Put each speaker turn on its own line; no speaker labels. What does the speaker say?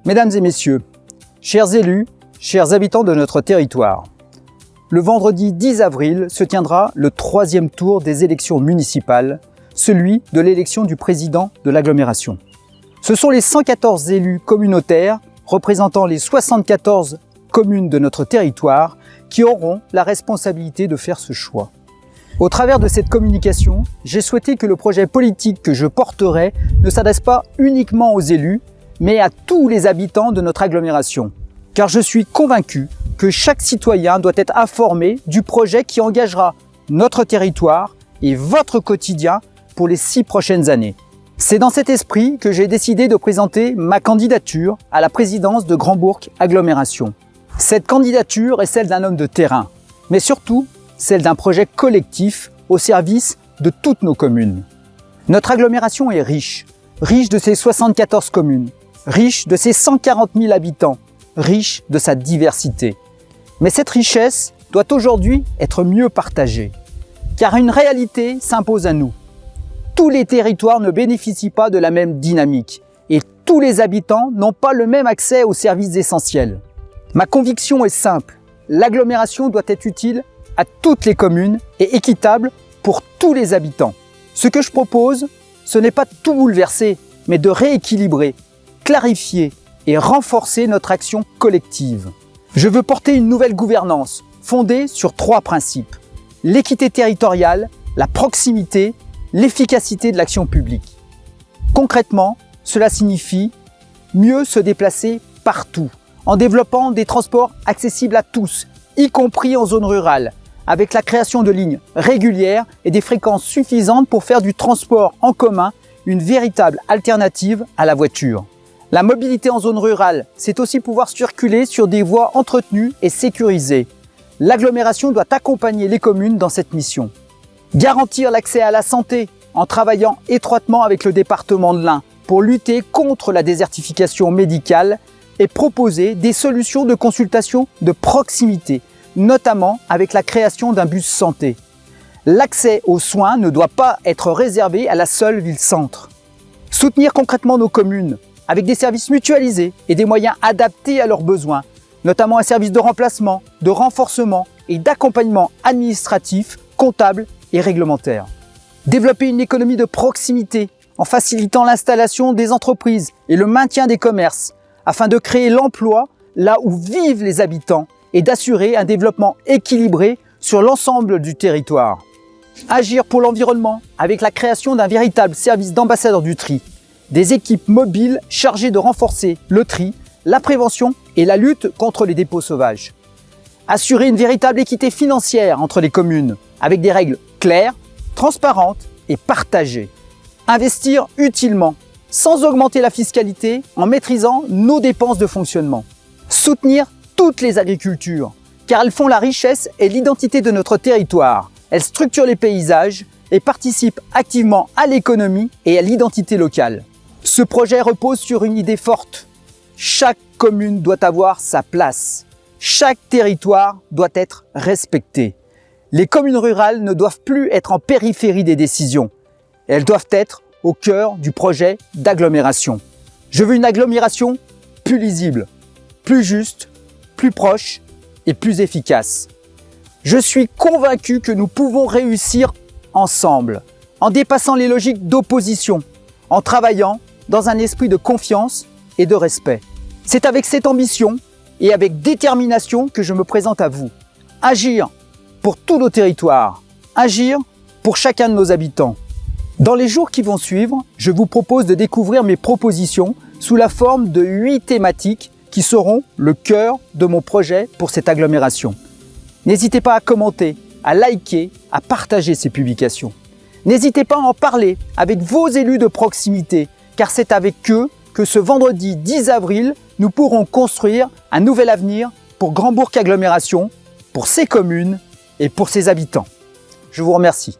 Mesdames et messieurs, chers élus, chers habitants de notre territoire, le vendredi 10 avril se tiendra le 3e tour des élections municipales, celui de l'élection du président de l'agglomération. Ce sont les 114 élus communautaires représentant les 74 communes de notre territoire qui auront la responsabilité de faire ce choix. Au travers de cette communication, j'ai souhaité que le projet politique que je porterai ne s'adresse pas uniquement aux élus, mais à tous les habitants de notre agglomération. Car je suis convaincu que chaque citoyen doit être informé du projet qui engagera notre territoire et votre quotidien pour les 6 prochaines années. C'est dans cet esprit que j'ai décidé de présenter ma candidature à la présidence de Grand Bourg Agglomération. Cette candidature est celle d'un homme de terrain, mais surtout celle d'un projet collectif au service de toutes nos communes. Notre agglomération est riche de ses 74 communes, riche de ses 140 000 habitants, riche de sa diversité. Mais cette richesse doit aujourd'hui être mieux partagée, car une réalité s'impose à nous. Tous les territoires ne bénéficient pas de la même dynamique et tous les habitants n'ont pas le même accès aux services essentiels. Ma conviction est simple, l'agglomération doit être utile à toutes les communes et équitable pour tous les habitants. Ce que je propose, ce n'est pas de tout bouleverser, mais de rééquilibrer, clarifier et renforcer notre action collective. Je veux porter une nouvelle gouvernance fondée sur 3 principes. L'équité territoriale, la proximité, l'efficacité de l'action publique. Concrètement, cela signifie mieux se déplacer partout, en développant des transports accessibles à tous, y compris en zone rurale, avec la création de lignes régulières et des fréquences suffisantes pour faire du transport en commun une véritable alternative à la voiture. La mobilité en zone rurale, c'est aussi pouvoir circuler sur des voies entretenues et sécurisées. L'agglomération doit accompagner les communes dans cette mission. Garantir l'accès à la santé en travaillant étroitement avec le département de l'Ain pour lutter contre la désertification médicale et proposer des solutions de consultation de proximité, notamment avec la création d'un bus santé. L'accès aux soins ne doit pas être réservé à la seule ville-centre. Soutenir concrètement nos communes avec des services mutualisés et des moyens adaptés à leurs besoins, notamment un service de remplacement, de renforcement et d'accompagnement administratif, comptable et réglementaire. Développer une économie de proximité en facilitant l'installation des entreprises et le maintien des commerces afin de créer l'emploi là où vivent les habitants et d'assurer un développement équilibré sur l'ensemble du territoire. Agir pour l'environnement avec la création d'un véritable service d'ambassadeurs du tri, des équipes mobiles chargées de renforcer le tri, la prévention et la lutte contre les dépôts sauvages. Assurer une véritable équité financière entre les communes avec des règles claires, transparentes et partagées. Investir utilement, sans augmenter la fiscalité, en maîtrisant nos dépenses de fonctionnement. Soutenir toutes les agricultures, car elles font la richesse et l'identité de notre territoire. Elles structurent les paysages et participent activement à l'économie et à l'identité locale. Ce projet repose sur une idée forte. Chaque commune doit avoir sa place. Chaque territoire doit être respecté. Les communes rurales ne doivent plus être en périphérie des décisions. Elles doivent être au cœur du projet d'agglomération. Je veux une agglomération plus lisible, plus juste, plus proche et plus efficace. Je suis convaincu que nous pouvons réussir ensemble, en dépassant les logiques d'opposition, en travaillant dans un esprit de confiance et de respect. C'est avec cette ambition et avec détermination que je me présente à vous. Agir pour tous nos territoires, agir pour chacun de nos habitants. Dans les jours qui vont suivre, je vous propose de découvrir mes propositions sous la forme de 8 thématiques qui seront le cœur de mon projet pour cette agglomération. N'hésitez pas à commenter, à liker, à partager ces publications. N'hésitez pas à en parler avec vos élus de proximité, car c'est avec eux que ce vendredi 10 avril, nous pourrons construire un nouvel avenir pour Grand Bourg Agglomération, pour ses communes et pour ses habitants. Je vous remercie.